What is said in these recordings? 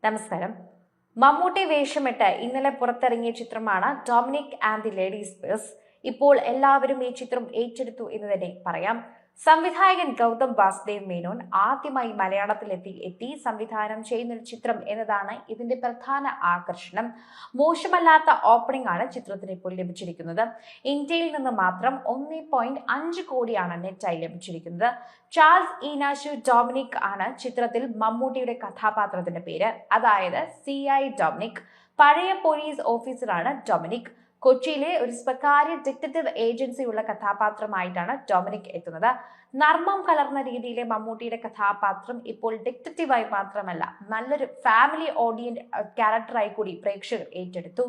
നമസ്കാരം. മമ്മൂട്ടി വേഷമിട്ട് ഇന്നലെ പുറത്തിറങ്ങിയ ചിത്രമാണ് Dominic and the ladies purse. ഇപ്പോൾ എല്ലാവരും ഈ ചിത്രം ഏറ്റെടുത്തു എന്ന് തന്നെ പറയാം. സംവിധായകൻ ഗൗതം വാസുദേവ് മേനോൻ ആദ്യമായി മലയാളത്തിലെത്തി സംവിധാനം ചെയ്യുന്ന ഒരു ചിത്രം എന്നതാണ് ഇതിന്റെ പ്രധാന ആകർഷണം. മോശമല്ലാത്ത ഓപ്പണിംഗ് ആണ് ചിത്രത്തിന് ഇപ്പോൾ ലഭിച്ചിരിക്കുന്നത്. ഇന്ത്യയിൽ നിന്ന് മാത്രം 1.5 കോടിയാണ് നെറ്റായി ലഭിച്ചിരിക്കുന്നത്. ചാൾസ് ഈനാശു ഡൊമിനിക് ആണ് ചിത്രത്തിൽ മമ്മൂട്ടിയുടെ കഥാപാത്രത്തിന്റെ പേര്. അതായത് CI ഡൊമിനിക്. പഴയ പോലീസ് ഓഫീസറാണ് ഡൊമിനിക്. കൊച്ചിയിലെ ഒരു സ്വകാര്യ ഡിറ്റക്റ്റീവ് ഏജൻസിയുള്ള കഥാപാത്രമായിട്ടാണ് ഡൊമിനിക് എത്തുന്നത്. നർമ്മം കലർന്ന രീതിയിലെ മമ്മൂട്ടിയുടെ കഥാപാത്രം ഇപ്പോൾ ഡിറ്റക്റ്റീവായി മാത്രമല്ല, നല്ലൊരു ഫാമിലി ഓഡിയന്റ് ക്യാരക്ടറായി കൂടി പ്രേക്ഷകർ ഏറ്റെടുത്തു.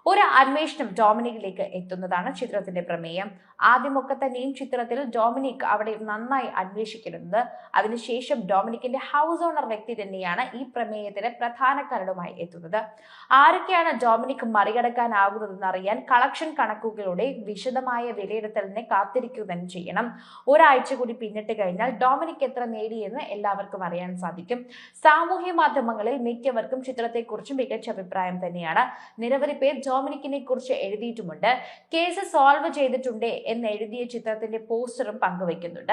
ഒരു അന്വേഷണം ഡൊമിനിക്കിലേക്ക് എത്തുന്നതാണ് ചിത്രത്തിന്റെ പ്രമേയം. ആദ്യമൊക്കെ തന്നെയും ചിത്രത്തിൽ ഡൊമിനിക് അവിടെ നന്നായി അന്വേഷിക്കുന്നത്. അതിനുശേഷം ഡൊമിനിക്കിന്റെ ഹൗസ് ഓണർ വ്യക്തി തന്നെയാണ് ഈ പ്രമേയത്തിന് പ്രധാന കരടുമായി എത്തുന്നത്. ആരൊക്കെയാണ് ഡൊമിനിക് മറികടക്കാനാകുന്നതെന്ന് അറിയാൻ കളക്ഷൻ കണക്കുകളുടെ വിശദമായ വിലയിരുത്തലിനെ കാത്തിരിക്കുക തന്നെ ചെയ്യണം. ഒരാഴ്ച കൂടി പിന്നിട്ട് കഴിഞ്ഞാൽ ഡൊമിനിക് എത്ര നേടിയെന്ന് എല്ലാവർക്കും അറിയാൻ സാധിക്കും. സാമൂഹ്യ മാധ്യമങ്ങളിൽ മിക്കവർക്കും ചിത്രത്തെക്കുറിച്ച് മികച്ച അഭിപ്രായം തന്നെയാണ്. നിരവധി പേർ ഡൊമിനിക്കിനെ കുറിച്ച് എഴുതിയിട്ടുമുണ്ട്. കേസ് സോൾവ് ചെയ്തിട്ടുണ്ട് എന്ന് എഴുതിയ ചിത്രത്തിന്റെ പോസ്റ്ററും പങ്കുവയ്ക്കുന്നുണ്ട്.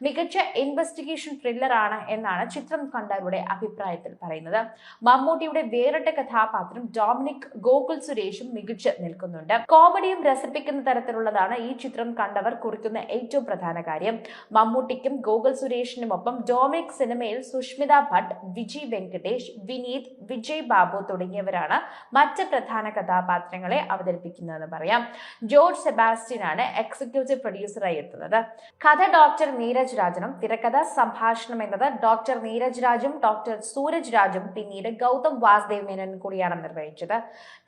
മികച്ച ഇൻവെസ്റ്റിഗേഷൻ ത്രില്ലർ ആണ് എന്നാണ് ചിത്രം കണ്ടവരുടെ അഭിപ്രായത്തിൽ പറയുന്നത്. മമ്മൂട്ടിയുടെ വേറിട്ട കഥാപാത്രം ഡൊമിനിക് ഗോകുൽ സുരേഷും മികച്ച് നിൽക്കുന്നുണ്ട്. കോമഡിയും രസിപ്പിക്കുന്ന തരത്തിലുള്ളതാണ് ഈ ചിത്രം കണ്ടവർ കുറിക്കുന്ന ഏറ്റവും പ്രധാന കാര്യം. മമ്മൂട്ടിക്കും ഗോകുൽ സുരേഷിനുമൊപ്പം ഡൊമിനിക് സിനിമയിൽ സുഷ്മിത ഭട്ട്, വിജയ് വെങ്കടേഷ്, വിനീത്, വിജയ് ബാബു തുടങ്ങിയവരാണ് മറ്റ് പ്രധാന കഥാപാത്രങ്ങളെ അവതരിപ്പിക്കുന്നതെന്ന് പറയാം. ജോർജ് സെബാസ്റ്റ്യൻ ആണ് എക്സിക്യൂട്ടീവ് പ്രൊഡ്യൂസറായി എത്തുന്നത്. കഥ ഡോക്ടർ നീരജ് രാജനും, തിരക്കഥ സംഭാഷണം എന്നത് ഡോക്ടർ നീരജ് രാജും ഡോക്ടർ സൂരജ് രാജും പിന്നീട് ഗൗതം വാസുദേവ് മേനോൻ കൂടിയാണ് നിർവഹിച്ചത്.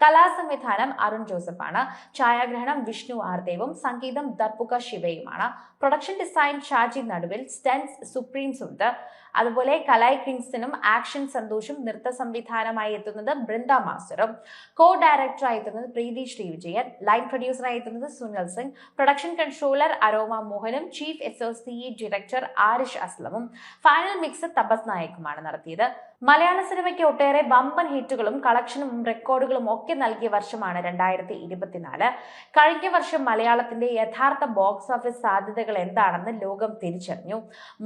കലാസംവിധാനം അരുൺ ജോസഫാണ്. ഛായാഗ്രഹണം വിഷ്ണു ആർദേവും, സംഗീതം ദർപ്പുക ശിവയുമാണ്. പ്രൊഡക്ഷൻ ഡിസൈൻ ഷാജി നടുവിൽ, സ്റ്റൻസ് സുപ്രീം സുന്ദർ. അതുപോലെ കലായ് കിങ്സ്റ്റനും ആക്ഷൻ സന്തോഷും, നൃത്ത സംവിധാനമായി എത്തുന്നത് ബൃന്ദ മാസ്റ്ററും, കോ ഡയറക്ടറായി എത്തുന്നത് പ്രീതി ശ്രീവിജയൻ, ലൈൻ പ്രൊഡ്യൂസറായി എത്തുന്നത് സുനിൽ സിംഗ്, പ്രൊഡക്ഷൻ കൺട്രോളർ അരോമ മോഹനും, ചീഫ് അസോസിയേറ്റ് ഡയറക്ടർ ആരിഷ് അസ്ലമും, ഫൈനൽ മിക്സ് തപസ് നായകുമാണ് നടത്തിയത്. മലയാള സിനിമയ്ക്ക് ഒട്ടേറെ വമ്പൻ ഹിറ്റുകളും കളക്ഷനും റെക്കോർഡുകളും ഒക്കെ നൽകിയ വർഷമാണ് 2024. കഴിഞ്ഞ വർഷം മലയാളത്തിന്റെ യഥാർത്ഥ ബോക്സ് ഓഫീസ് സാധ്യതകൾ എന്താണെന്ന് ലോകം തിരിച്ചറിഞ്ഞു.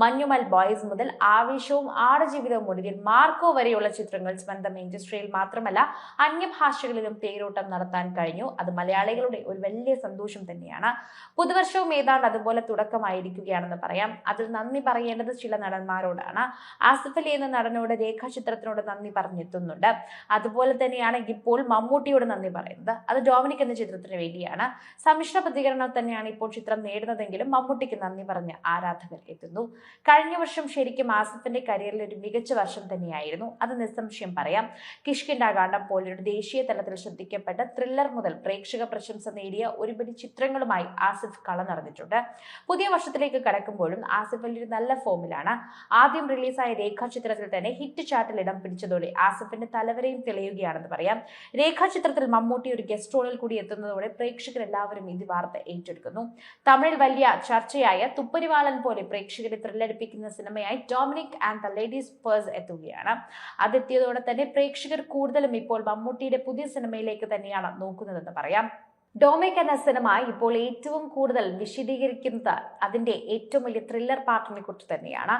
മഞ്ഞുമൽ ബോയ്സ് മുതൽ ആവേശവും ആടുജീവിതവും ഒടുവിൽ മാർക്കോ വരെയുള്ള ചിത്രങ്ങൾ സ്വന്തം ഇൻഡസ്ട്രിയിൽ മാത്രമല്ല അന്യഭാഷകളിലും തേരോട്ടം നടത്താൻ കഴിഞ്ഞു. അത് മലയാളികളുടെ ഒരു വലിയ സന്തോഷം തന്നെയാണ്. പുതുവർഷവും ഏതാണ്ട് അതുപോലെ തുടക്കമായിരിക്കുകയാണെന്ന് പറയാം. അതിൽ നന്ദി പറയേണ്ടത് ചില നടന്മാരോടാണ്. ആസിഫ് അലി എന്ന നടനോട് ചിത്രത്തിനോട് നന്ദി പറഞ്ഞെത്തുന്നുണ്ട്. അതുപോലെ തന്നെയാണ് ഇപ്പോൾ മമ്മൂട്ടിയോട് നന്ദി പറയുന്നത്. അത് ഡൊമിനിക് എന്ന ചിത്രത്തിന് വേണ്ടിയാണ്. സമ്മിശ്ര പ്രതികരണം തന്നെയാണ് ഇപ്പോൾ ചിത്രം നേടുന്നതെങ്കിലും മമ്മൂട്ടിക്ക് നന്ദി പറഞ്ഞ് ആരാധകർ എത്തുന്നു. കഴിഞ്ഞ വർഷം ശരിക്കും ആസിഫിന്റെ കരിയറിൽ ഒരു മികച്ച വർഷം തന്നെയായിരുന്നു. അത് നിസ്സംശയം പറയാം. കിഷ്കിന്ധാകാന്ഡം പോലൊരു ദേശീയ തലത്തിൽ ശ്രദ്ധിക്കപ്പെട്ട ത്രില്ലർ മുതൽ പ്രേക്ഷക പ്രശംസ നേടിയ ഒരുപിടി ചിത്രങ്ങളുമായി ആസിഫ് കള നടന്നിട്ടുണ്ട്. പുതിയ വർഷത്തിലേക്ക് കടക്കുമ്പോഴും ആസിഫ് വലിയൊരു നല്ല ഫോമിലാണ്. ആദ്യം റിലീസായ രേഖാചിത്രത്തിൽ തന്നെ ഹിറ്റ് ചാർട്ടിൽ ഇടം പിടിച്ചതോടെ ആസിഫിന്റെ തലവരെയും തെളിയുകയാണെന്ന് പറയാം. രേഖാചിത്രത്തിൽ മമ്മൂട്ടി ഒരു ഗസ്റ്റ് റോളിൽ കൂടി എത്തുന്നതോടെ പ്രേക്ഷകരെല്ലാവരും ഈ വാർത്ത ഏറ്റെടുക്കുന്നു. തമിഴിൽ വലിയ ചർച്ചയായ തുപ്പരിവാളൻ പോലെ പ്രേക്ഷകരെ ത്രില്ലടിപ്പിക്കുന്ന സിനിമയായി Dominic and the ladies purse എത്തുകയാണ്. അതെത്തിയതോടെ തന്നെ പ്രേക്ഷകർ കൂടുതലും ഇപ്പോൾ മമ്മൂട്ടിയുടെ പുതിയ സിനിമയിലേക്ക് തന്നെയാണ് നോക്കുന്നതെന്ന് പറയാം. ഡൊമിനിക് എന്ന സിനിമ ഇപ്പോൾ ഏറ്റവും കൂടുതൽ വിശദീകരിക്കുന്നത് അതിന്റെ ഏറ്റവും വലിയ ത്രില്ലർ പാർട്ടിനെ കുറിച്ച് തന്നെയാണ്.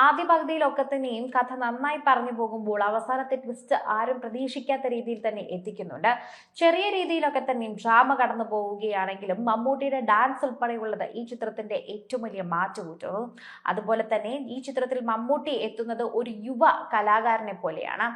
ആദ്യ പകുതിയിലൊക്കെ തന്നെയും കഥ നന്നായി പറഞ്ഞു പോകുമ്പോൾ അവസാനത്തെ ട്വിസ്റ്റ് ആരും പ്രതീക്ഷിക്കാത്ത രീതിയിൽ തന്നെ എത്തിക്കുന്നുണ്ട്. ചെറിയ രീതിയിലൊക്കെ തന്നെയും ഡ്രാമ കടന്നു പോവുകയാണെങ്കിലും മമ്മൂട്ടിയുടെ ഡാൻസ് ഉൾപ്പെടെയുള്ളത് ഈ ചിത്രത്തിന്റെ ഏറ്റവും വലിയ മാറ്റുകൂട്ടുന്നു. അതുപോലെ തന്നെ ഈ ചിത്രത്തിൽ മമ്മൂട്ടി എത്തുന്നത് ഒരു യുവ കലാകാരനെ പോലെയാണ്.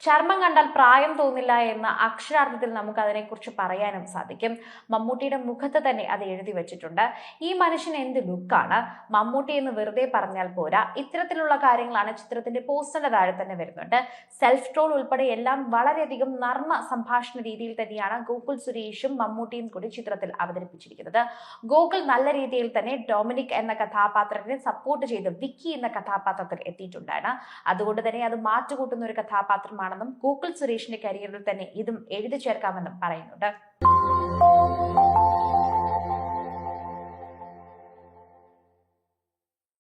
ചർമ്മം കണ്ടാൽ പ്രായം തോന്നില്ല എന്ന അക്ഷരാർത്ഥത്തിൽ നമുക്ക് അതിനെക്കുറിച്ച് പറയാനും സാധിക്കും. മമ്മൂട്ടിയുടെ മുഖത്ത് തന്നെ അത് എഴുതി വെച്ചിട്ടുണ്ട്. ഈ മനുഷ്യൻ എന്ത് ലുക്കാണ്, മമ്മൂട്ടി എന്ന് വെറുതെ പറഞ്ഞാൽ പോരാ. ഇത്തരത്തിലുള്ള കാര്യങ്ങളാണ് ചിത്രത്തിന്റെ പോസ്റ്ററിന്റെ താഴെ തന്നെ വരുന്നുണ്ട്. സെൽഫ് ട്രോൾ ഉൾപ്പെടെ എല്ലാം വളരെയധികം നർമ്മ സംഭാഷണ രീതിയിൽ തന്നെയാണ് ഗോകുൽ സുരേഷും മമ്മൂട്ടിയും കൂടി ചിത്രത്തിൽ അവതരിപ്പിച്ചിരിക്കുന്നത്. ഗോകുൽ നല്ല രീതിയിൽ തന്നെ ഡൊമിനിക് എന്ന കഥാപാത്രത്തിനെ സപ്പോർട്ട് ചെയ്ത് വിക്കി എന്ന കഥാപാത്രത്തിൽ എത്തിയിട്ടുണ്ടാണ്. അതുകൊണ്ട് തന്നെ അത് മാറ്റുകൂട്ടുന്ന ഒരു കഥാപാത്രമാണ്. ഗോകുൽ സുരേഷിന്റെ കരിയറിൽ തന്നെ ഇതും എഴുതി ചേർക്കാമെന്നും പറയുന്നുണ്ട്.